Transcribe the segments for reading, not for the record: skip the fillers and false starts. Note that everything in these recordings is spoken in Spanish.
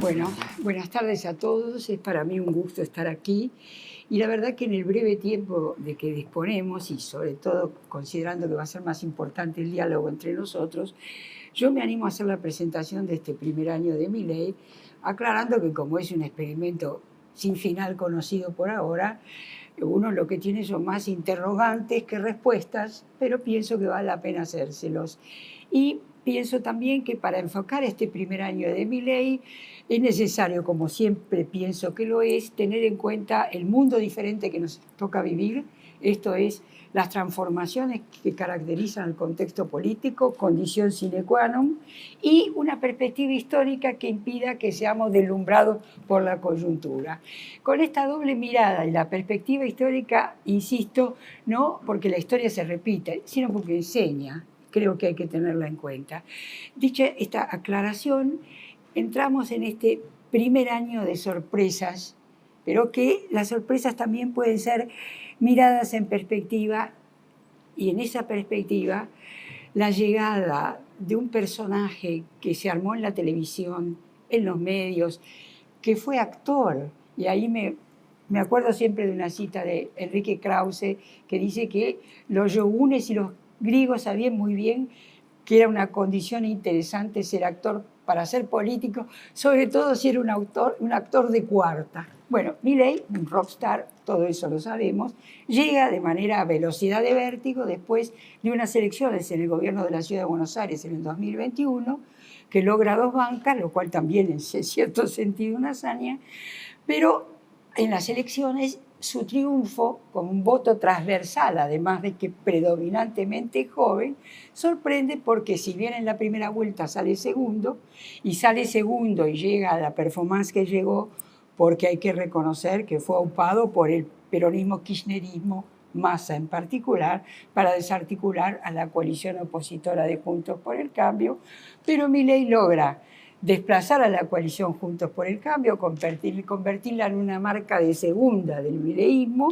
Bueno, buenas tardes a todos. Es para mí un gusto estar aquí. Y la verdad que en el breve tiempo de que disponemos, y sobre todo considerando que va a ser más importante el diálogo entre nosotros, yo me animo a hacer la presentación de este primer año de mi ley, aclarando que como es un experimento sin final conocido por ahora, uno lo que tiene son más interrogantes que respuestas, pero pienso que vale la pena hacérselos. Y pienso también que para enfocar este primer año de mi ley es necesario, como siempre pienso que lo es, tener en cuenta el mundo diferente que nos toca vivir, esto es, las transformaciones que caracterizan el contexto político, condición sine qua non, y una perspectiva histórica que impida que seamos deslumbrados por la coyuntura. Con esta doble mirada y la perspectiva histórica, insisto, no porque la historia se repite, sino porque enseña. Creo que hay que tenerla en cuenta. Dicha esta aclaración, entramos en este primer año de sorpresas, pero que las sorpresas también pueden ser miradas en perspectiva, y en esa perspectiva, la llegada de un personaje que se armó en la televisión, en los medios, que fue actor, y ahí me acuerdo siempre de una cita de Enrique Krause, que dice que los yogunes y los griegos sabían muy bien que era una condición interesante ser actor para ser político, sobre todo si era un actor de cuarta. Bueno, Milei, un rockstar, todo eso lo sabemos, llega de manera a velocidad de vértigo después de unas elecciones en el gobierno de la Ciudad de Buenos Aires en el 2021, que logra 2 bancas, lo cual también es en cierto sentido una hazaña, pero en las elecciones su triunfo, con un voto transversal, además de que predominantemente joven, sorprende porque si bien en la primera vuelta sale segundo y llega a la performance que llegó, porque hay que reconocer que fue aupado por el peronismo kirchnerismo, Massa en particular, para desarticular a la coalición opositora de Juntos por el Cambio, pero Milei logra desplazar a la coalición Juntos por el Cambio, convertirla en una marca de segunda del mileísmo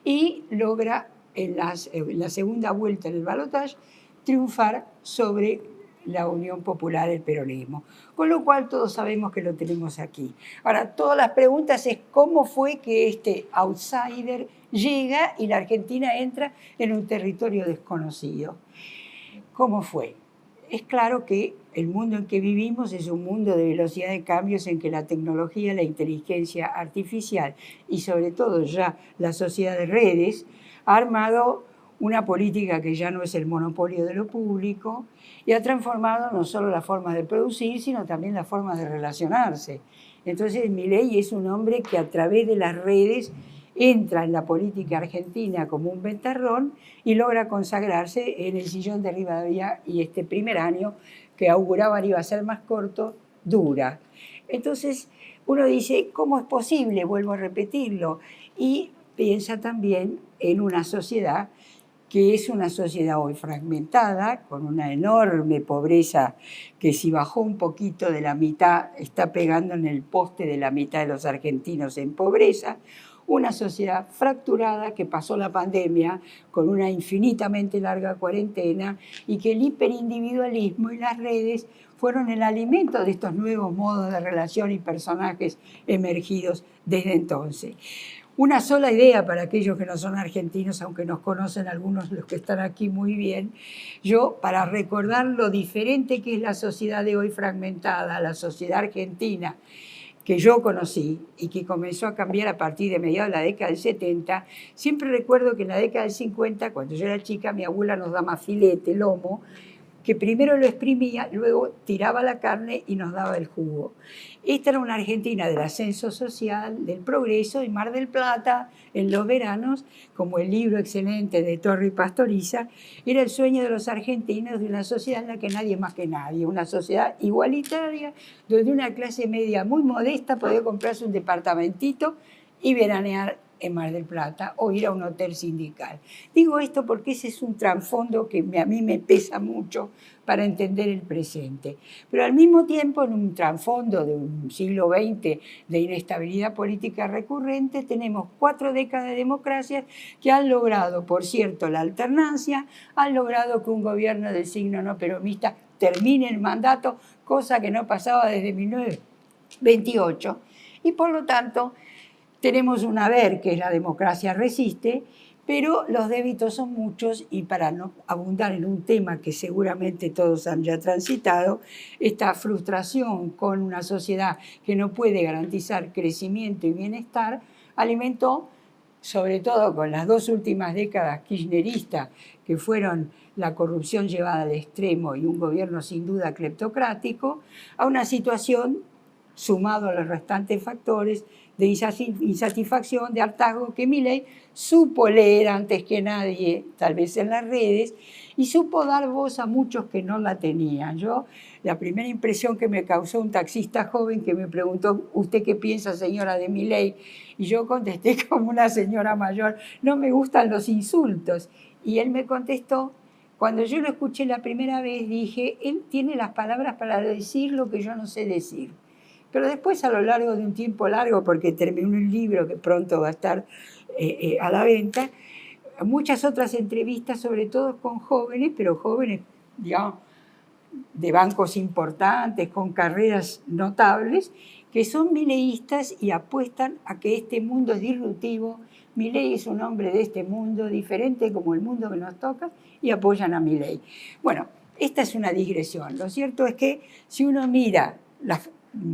y logra en la segunda vuelta en el balotaje triunfar sobre la Unión Popular, el peronismo. Con lo cual todos sabemos que lo tenemos aquí. Ahora, todas las preguntas es cómo fue que este outsider llega y la Argentina entra en un territorio desconocido. ¿Cómo fue? Es claro que el mundo en que vivimos es un mundo de velocidad de cambios en que la tecnología, la inteligencia artificial y sobre todo ya la sociedad de redes ha armado una política que ya no es el monopolio de lo público y ha transformado no solo la forma de producir, sino también la forma de relacionarse. Entonces Milei es un hombre que a través de las redes entra en la política argentina como un ventarrón y logra consagrarse en el sillón de Rivadavia, y este primer año, que auguraban iba a ser más corto, dura. Entonces uno dice, ¿cómo es posible? Vuelvo a repetirlo. Y piensa también en una sociedad que es una sociedad hoy fragmentada, con una enorme pobreza que si bajó un poquito de la mitad, está pegando en el poste de la mitad de los argentinos en pobreza, una sociedad fracturada que pasó la pandemia con una infinitamente larga cuarentena y que el hiperindividualismo y las redes fueron el alimento de estos nuevos modos de relación y personajes emergidos desde entonces. Una sola idea para aquellos que no son argentinos, aunque nos conocen algunos de los que están aquí muy bien. Yo, para recordar lo diferente que es la sociedad de hoy fragmentada, la sociedad argentina, que yo conocí y que comenzó a cambiar a partir de mediados de la década del 70, siempre recuerdo que en la década del 50, cuando yo era chica, mi abuela nos daba filete, lomo, que primero lo exprimía, luego tiraba la carne y nos daba el jugo. Esta era una Argentina del ascenso social, del progreso, y Mar del Plata, en los veranos, como el libro excelente de Torre y Pastoriza, era el sueño de los argentinos de una sociedad en la que nadie más que nadie, una sociedad igualitaria, donde una clase media muy modesta podía comprarse un departamentito y veranear en Mar del Plata o ir a un hotel sindical. Digo esto porque ese es un trasfondo que a mí me pesa mucho para entender el presente. Pero al mismo tiempo, en un trasfondo de un siglo XX de inestabilidad política recurrente, tenemos 4 décadas de democracia que han logrado, por cierto, la alternancia, han logrado que un gobierno del signo no peronista termine el mandato, cosa que no pasaba desde 1928. Y por lo tanto, tenemos un haber que es la democracia resiste, pero los débitos son muchos y para no abundar en un tema que seguramente todos han ya transitado, esta frustración con una sociedad que no puede garantizar crecimiento y bienestar alimentó, sobre todo con las 2 últimas décadas kirchneristas, que fueron la corrupción llevada al extremo y un gobierno sin duda cleptocrático, a una situación, sumado a los restantes factores, de insatisfacción, de hartazgo, que Milei supo leer antes que nadie, tal vez en las redes, y supo dar voz a muchos que no la tenían. La primera impresión que me causó un taxista joven que me preguntó, ¿usted qué piensa, señora, de Milei? Y yo contesté como una señora mayor, no me gustan los insultos. Y él me contestó, cuando yo lo escuché la primera vez, dije, él tiene las palabras para decir lo que yo no sé decir. Pero después, a lo largo de un tiempo largo, porque terminé un libro que pronto va a estar a la venta, muchas otras entrevistas, sobre todo con jóvenes, pero jóvenes, digamos, de bancos importantes, con carreras notables, que son mileístas y apuestan a que este mundo es disruptivo. Milei es un hombre de este mundo, diferente como el mundo que nos toca, y apoyan a Milei. Bueno, esta es una digresión. Lo cierto es que si uno mira las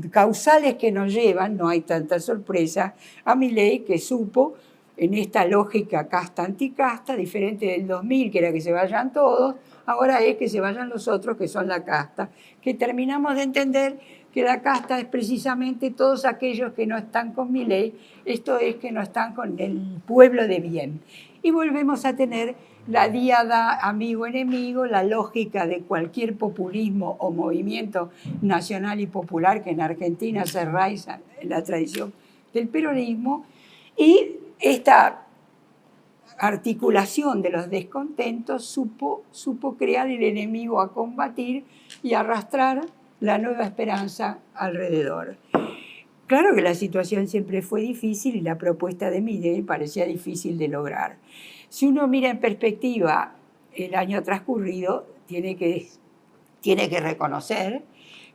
causales que nos llevan, no hay tanta sorpresa, a Milei, que supo, en esta lógica casta-anticasta, diferente del 2000, que era que se vayan todos, ahora es que se vayan los otros, que son la casta, que terminamos de entender que la casta es precisamente todos aquellos que no están con Milei, esto es, que no están con el pueblo de bien. Y volvemos a tener la díada amigo-enemigo, la lógica de cualquier populismo o movimiento nacional y popular que en Argentina se arraiga en la tradición del peronismo, y esta articulación de los descontentos supo crear el enemigo a combatir y arrastrar la nueva esperanza alrededor. Claro que la situación siempre fue difícil y la propuesta de Milei parecía difícil de lograr. Si uno mira en perspectiva el año transcurrido, tiene que reconocer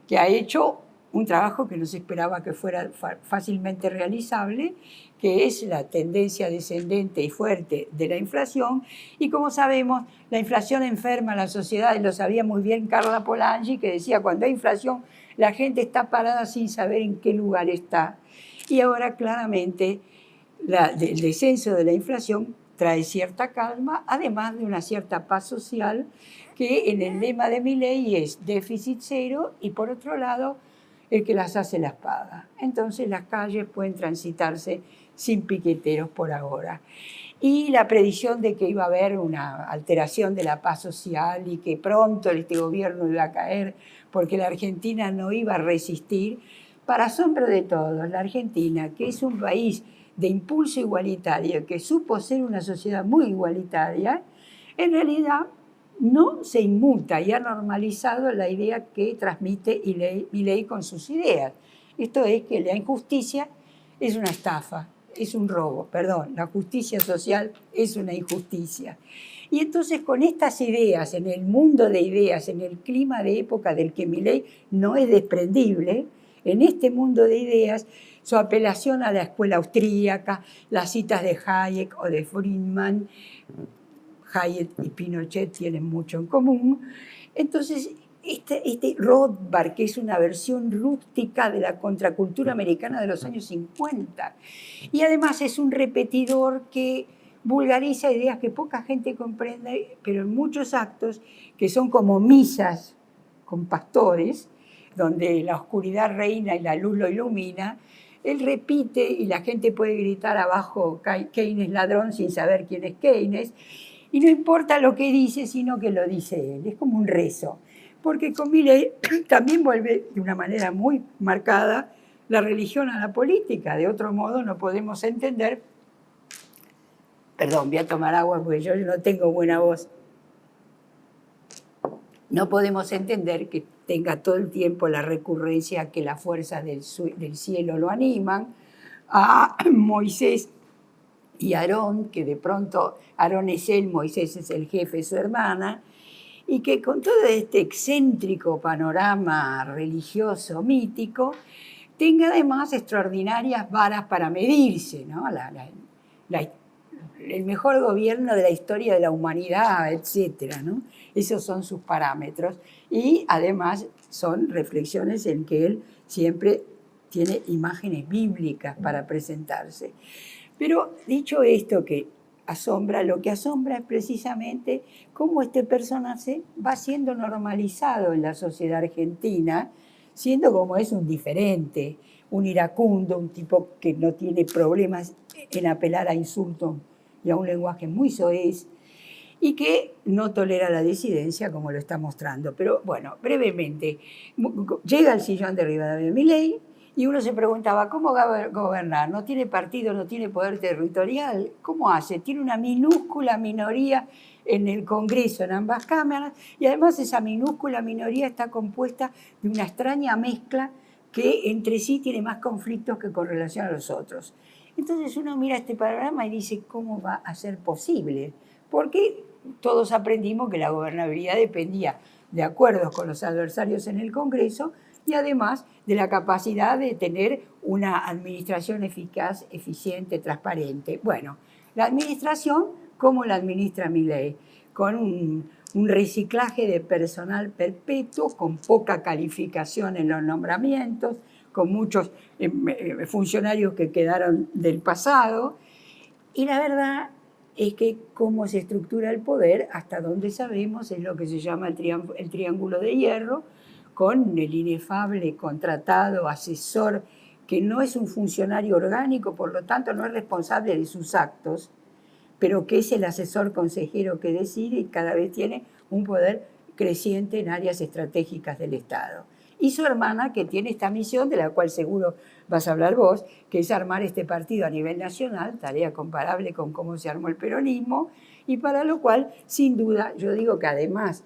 que ha hecho un trabajo que no se esperaba que fuera fácilmente realizable, que es la tendencia descendente y fuerte de la inflación. Y como sabemos, la inflación enferma a la sociedad, y lo sabía muy bien Carla Polanyi, que decía, cuando hay inflación, la gente está parada sin saber en qué lugar está. Y ahora claramente el descenso de la inflación trae cierta calma, además de una cierta paz social, que en el lema de Milei es déficit cero, y por otro lado, el que las hace las paga. Entonces las calles pueden transitarse sin piqueteros por ahora. Y la predicción de que iba a haber una alteración de la paz social y que pronto este gobierno iba a caer porque la Argentina no iba a resistir, para asombro de todos, la Argentina, que es un país de impulso igualitario, que supo ser una sociedad muy igualitaria, en realidad no se inmuta y ha normalizado la idea que transmite Milei con sus ideas. Esto es que la injusticia es una estafa, es un robo, perdón, la justicia social es una injusticia. Y entonces con estas ideas, en el mundo de ideas, en el clima de época del que Milei no es desprendible, en este mundo de ideas, su apelación a la escuela austríaca, las citas de Hayek o de Friedman, Hayek y Pinochet tienen mucho en común. Entonces, este Rothbard, que es una versión rústica de la contracultura americana de los años 50, y además es un repetidor que vulgariza ideas que poca gente comprende, pero en muchos actos, que son como misas con pastores, donde la oscuridad reina y la luz lo ilumina, él repite y la gente puede gritar abajo Keynes ladrón sin saber quién es Keynes, y no importa lo que dice, sino que lo dice él. Es como un rezo. Porque con Milei también vuelve de una manera muy marcada la religión a la política. De otro modo no podemos entender Perdón, voy a tomar agua porque yo no tengo buena voz. No podemos entender que tenga todo el tiempo la recurrencia que las fuerzas del cielo lo animan, a Moisés y Aarón, que de pronto Aarón es él, Moisés es el jefe, su hermana, y que con todo este excéntrico panorama religioso mítico, tenga además extraordinarias varas para medirse, ¿no? El mejor gobierno de la historia de la humanidad, etcétera, ¿no? Esos son sus parámetros. Y además son reflexiones en que él siempre tiene imágenes bíblicas para presentarse. Pero dicho esto que asombra, lo que asombra es precisamente cómo este personaje va siendo normalizado en la sociedad argentina, siendo como es un diferente, un iracundo, un tipo que no tiene problemas en apelar a insultos y a un lenguaje muy soez, y que no tolera la disidencia como lo está mostrando. Pero bueno, brevemente, llega al sillón de Rivadavia Milei y uno se preguntaba, ¿cómo va a gobernar? ¿No tiene partido, no tiene poder territorial? ¿Cómo hace? Tiene una minúscula minoría en el Congreso, en ambas cámaras, y además esa minúscula minoría está compuesta de una extraña mezcla que entre sí tiene más conflictos que con relación a los otros. Entonces uno mira este panorama y dice, ¿cómo va a ser posible? Porque todos aprendimos que la gobernabilidad dependía de acuerdos con los adversarios en el Congreso y además de la capacidad de tener una administración eficaz, eficiente, transparente. Bueno, la administración, ¿cómo la administra Milei? Con un reciclaje de personal perpetuo, con poca calificación en los nombramientos, con muchos funcionarios que quedaron del pasado. Y la verdad es que cómo se estructura el poder, hasta donde sabemos, es lo que se llama el triángulo de hierro, con el inefable contratado asesor, que no es un funcionario orgánico, por lo tanto no es responsable de sus actos, pero que es el asesor consejero que decide y cada vez tiene un poder creciente en áreas estratégicas del Estado. Y su hermana, que tiene esta misión, de la cual seguro vas a hablar vos, que es armar este partido a nivel nacional, tarea comparable con cómo se armó el peronismo, y para lo cual, sin duda, yo digo que además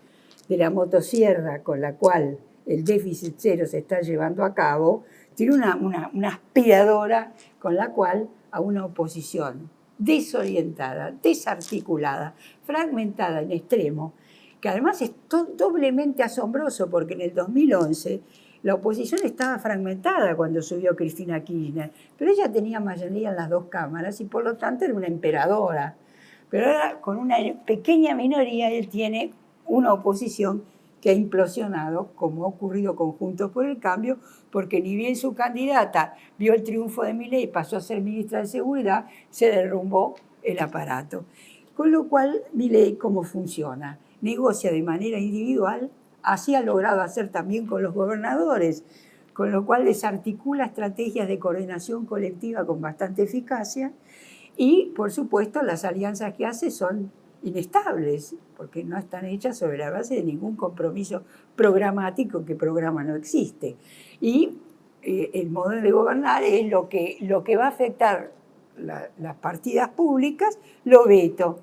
de la motosierra con la cual el déficit cero se está llevando a cabo, tiene una aspiradora con la cual a una oposición desorientada, desarticulada, fragmentada en extremo, que además es doblemente asombroso porque en el 2011 la oposición estaba fragmentada cuando subió Cristina Kirchner, pero ella tenía mayoría en las dos cámaras y por lo tanto era una emperadora. Pero ahora con una pequeña minoría él tiene una oposición que ha implosionado, como ha ocurrido con Juntos por el Cambio, porque ni bien su candidata vio el triunfo de Milei y pasó a ser ministra de Seguridad, se derrumbó el aparato. Con lo cual, Milei, ¿cómo funciona? Negocia de manera individual, así ha logrado hacer también con los gobernadores, con lo cual desarticula estrategias de coordinación colectiva con bastante eficacia y, por supuesto, las alianzas que hace son inestables, porque no están hechas sobre la base de ningún compromiso programático, que programa no existe. Y el modelo de gobernar es lo que va a afectar las partidas públicas, lo veto.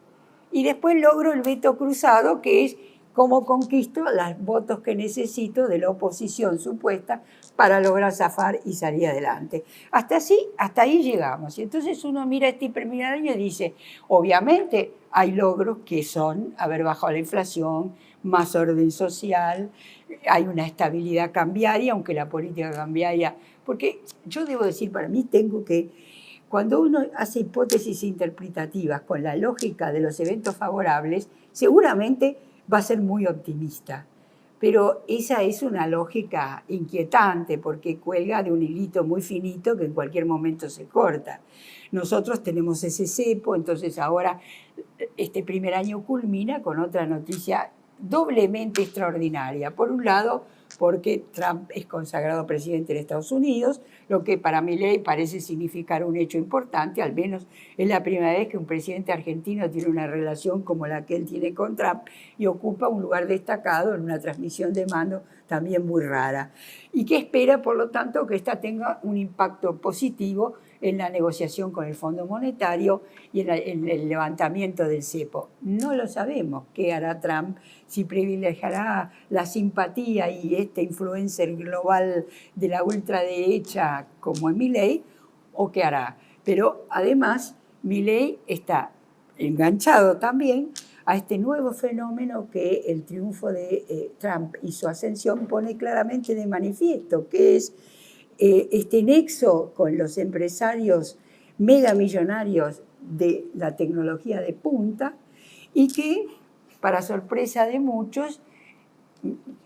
Y después logro el veto cruzado, que es cómo conquisto los votos que necesito de la oposición supuesta para lograr zafar y salir adelante. Hasta ahí llegamos. Y entonces uno mira este primer año y dice, obviamente hay logros que son haber bajado la inflación, más orden social, hay una estabilidad cambiaria, aunque la política cambiaria, porque yo debo decir, para mí cuando uno hace hipótesis interpretativas con la lógica de los eventos favorables, seguramente va a ser muy optimista. Pero esa es una lógica inquietante porque cuelga de un hilito muy finito que en cualquier momento se corta. Nosotros tenemos ese cepo, entonces ahora este primer año culmina con otra noticia doblemente extraordinaria. Por un lado, porque Trump es consagrado presidente de Estados Unidos, lo que para Milei parece significar un hecho importante, al menos es la primera vez que un presidente argentino tiene una relación como la que él tiene con Trump y ocupa un lugar destacado en una transmisión de mando también muy rara. Y que espera, por lo tanto, que esta tenga un impacto positivo en la negociación con el Fondo Monetario y en el levantamiento del cepo. No lo sabemos qué hará Trump, si privilegiará la simpatía y este influencer global de la ultraderecha como es Milei, o qué hará. Pero además, Milei está enganchado también a este nuevo fenómeno que el triunfo de Trump y su ascensión pone claramente de manifiesto, que es este nexo con los empresarios megamillonarios de la tecnología de punta y que, para sorpresa de muchos,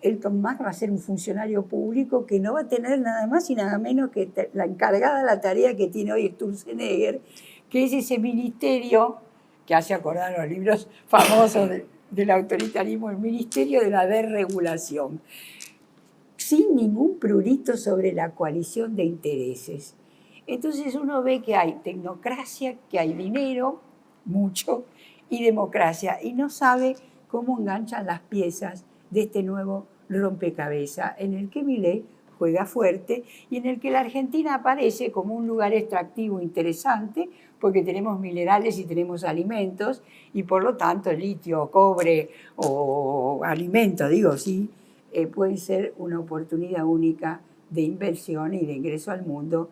Elon Musk va a ser un funcionario público que no va a tener nada más y nada menos que la encargada de la tarea que tiene hoy Sturzenegger, que es ese ministerio que hace acordar los libros famosos del autoritarismo, el ministerio de la desregulación, sin ningún prurito sobre la coalición de intereses. Entonces uno ve que hay tecnocracia, que hay dinero, mucho, y democracia, y no sabe cómo enganchan las piezas de este nuevo rompecabezas en el que Milei juega fuerte y en el que la Argentina aparece como un lugar extractivo interesante porque tenemos minerales y tenemos alimentos y por lo tanto litio, cobre o alimentos, digo, sí, puede ser una oportunidad única de inversión y de ingreso al mundo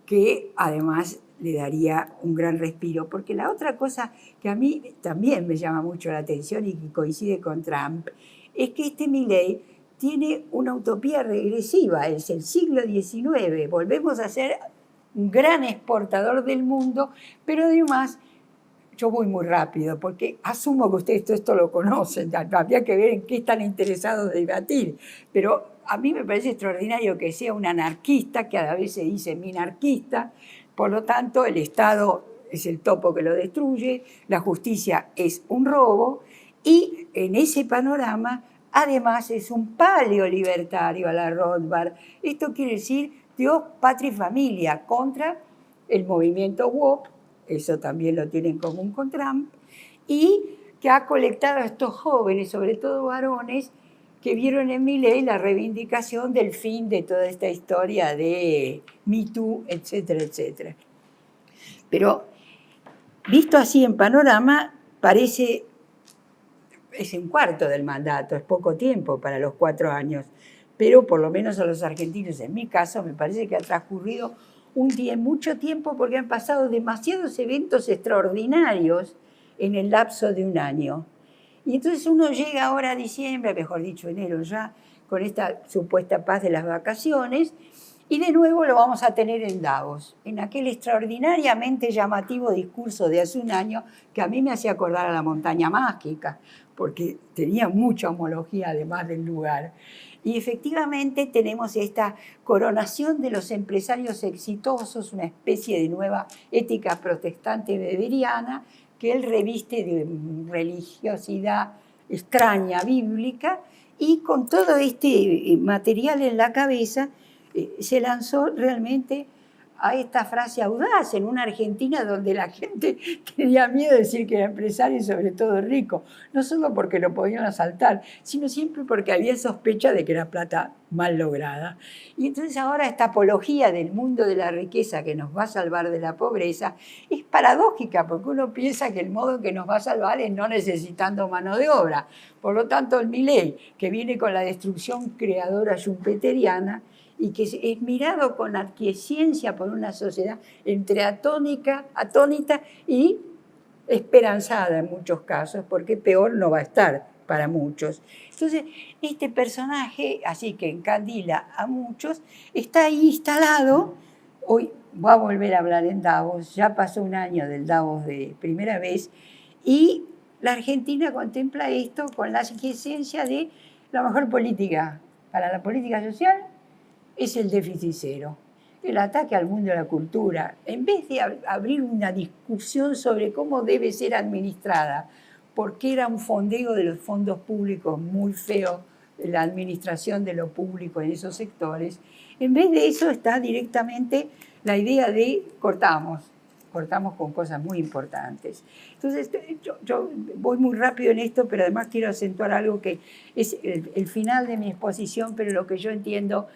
que además le daría un gran respiro, porque la otra cosa que a mí también me llama mucho la atención y que coincide con Trump, es que este Milei tiene una utopía regresiva, es el siglo XIX, volvemos a ser un gran exportador del mundo, pero además, yo voy muy rápido, porque asumo que ustedes todo esto lo conocen, habría que ver en qué están interesados de debatir, pero a mí me parece extraordinario que sea un anarquista, que a veces se dice minarquista, por lo tanto el Estado es el topo que lo destruye, la justicia es un robo, y en ese panorama además es un paleolibertario a la Rothbard. Esto quiere decir Dios, patria y familia contra el movimiento woke, eso también lo tiene en común con Trump, y que ha colectado a estos jóvenes, sobre todo varones, que vieron en Milei la reivindicación del fin de toda esta historia de Me Too, etcétera, etcétera. Pero visto así en panorama, parece, es un cuarto del mandato, es poco tiempo para los 4 años, pero por lo menos a los argentinos, en mi caso, me parece que ha transcurrido mucho tiempo porque han pasado demasiados eventos extraordinarios en el lapso de un año. Y entonces uno llega ahora a diciembre, mejor dicho enero ya, con esta supuesta paz de las vacaciones, y de nuevo lo vamos a tener en Davos, en aquel extraordinariamente llamativo discurso de hace un año que a mí me hacía acordar a la montaña mágica, porque tenía mucha homología además del lugar. Y efectivamente tenemos esta coronación de los empresarios exitosos, una especie de nueva ética protestante beberiana que él reviste de religiosidad extraña, bíblica, y con todo este material en la cabeza se lanzó realmente a esta frase audaz en una Argentina donde la gente tenía miedo de decir que era empresario y sobre todo rico, no solo porque lo podían asaltar, sino siempre porque había sospecha de que era plata mal lograda. Y entonces ahora esta apología del mundo de la riqueza que nos va a salvar de la pobreza es paradójica, porque uno piensa que el modo que nos va a salvar es no necesitando mano de obra. Por lo tanto, el Milei, que viene con la destrucción creadora schumpeteriana, y que es mirado con aquiescencia por una sociedad entre atónita y esperanzada en muchos casos, porque peor no va a estar para muchos. Entonces, este personaje, así que encandila a muchos, está ahí instalado. Hoy va a volver a hablar en Davos, ya pasó un año del Davos de primera vez, y la Argentina contempla esto con la aquiescencia de la mejor política para la política social es el déficit cero, el ataque al mundo de la cultura. En vez de abrir una discusión sobre cómo debe ser administrada, porque era un fondeo de los fondos públicos muy feo, la administración de lo público en esos sectores, en vez de eso está directamente la idea de cortamos con cosas muy importantes. Entonces, yo voy muy rápido en esto, pero además quiero acentuar algo que es el final de mi exposición, pero lo que yo entiendo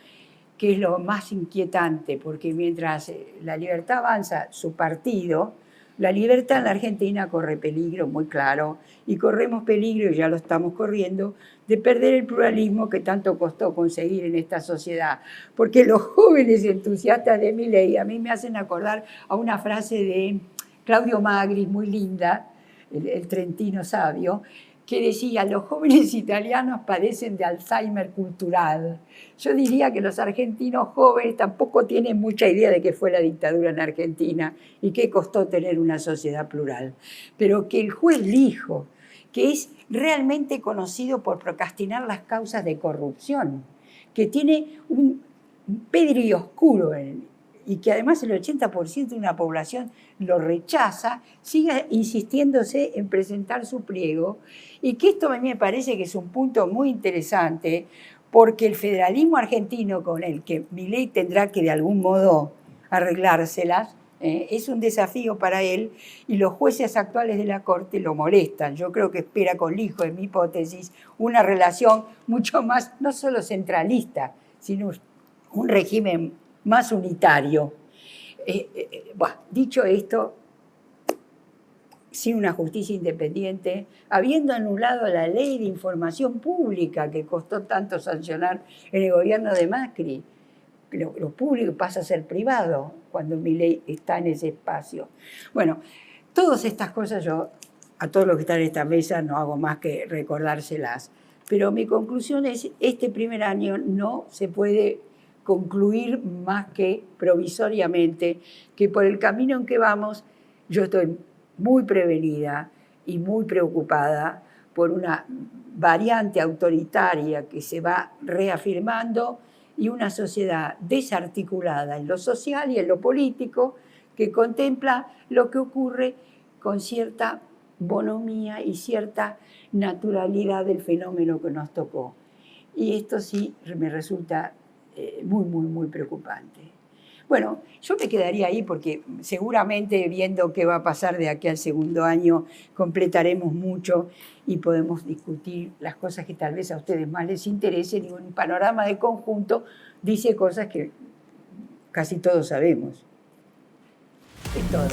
que es lo más inquietante, porque mientras la libertad avanza, su partido, la libertad en la Argentina corre peligro, muy claro, y corremos peligro, y ya lo estamos corriendo, de perder el pluralismo que tanto costó conseguir en esta sociedad. Porque los jóvenes entusiastas de Milei a mí me hacen acordar a una frase de Claudio Magri, muy linda, el trentino sabio, que decía: los jóvenes italianos padecen de Alzheimer cultural. Yo diría que los argentinos jóvenes tampoco tienen mucha idea de qué fue la dictadura en Argentina y qué costó tener una sociedad plural. Pero que el juez Lijo, que es realmente conocido por procrastinar las causas de corrupción, que tiene un pedri oscuro y que además el 80% de una población lo rechaza, siga insistiéndose en presentar su pliego, y que esto a mí me parece que es un punto muy interesante, porque el federalismo argentino, con el que Milei tendrá que de algún modo arreglárselas, es un desafío para él, y los jueces actuales de la Corte lo molestan. Yo creo que espera con Lijo, en mi hipótesis, una relación mucho más, no solo centralista, sino un régimen más unitario. Bueno, dicho esto, sin una justicia independiente, habiendo anulado la ley de información pública que costó tanto sancionar en el gobierno de Macri, lo público pasa a ser privado cuando Milei está en ese espacio. Bueno, todas estas cosas yo, a todos los que están en esta mesa, no hago más que recordárselas. Pero mi conclusión es: este primer año no se puede concluir más que provisoriamente, que por el camino en que vamos yo estoy muy prevenida y muy preocupada por una variante autoritaria que se va reafirmando, y una sociedad desarticulada en lo social y en lo político, que contempla lo que ocurre con cierta bonomía y cierta naturalidad del fenómeno que nos tocó. Y esto sí me resulta muy, muy, muy preocupante. Bueno, yo me quedaría ahí, porque seguramente, viendo qué va a pasar de aquí al segundo año, completaremos mucho y podemos discutir las cosas que tal vez a ustedes más les interesen, y un panorama de conjunto dice cosas que casi todos sabemos. Es todo.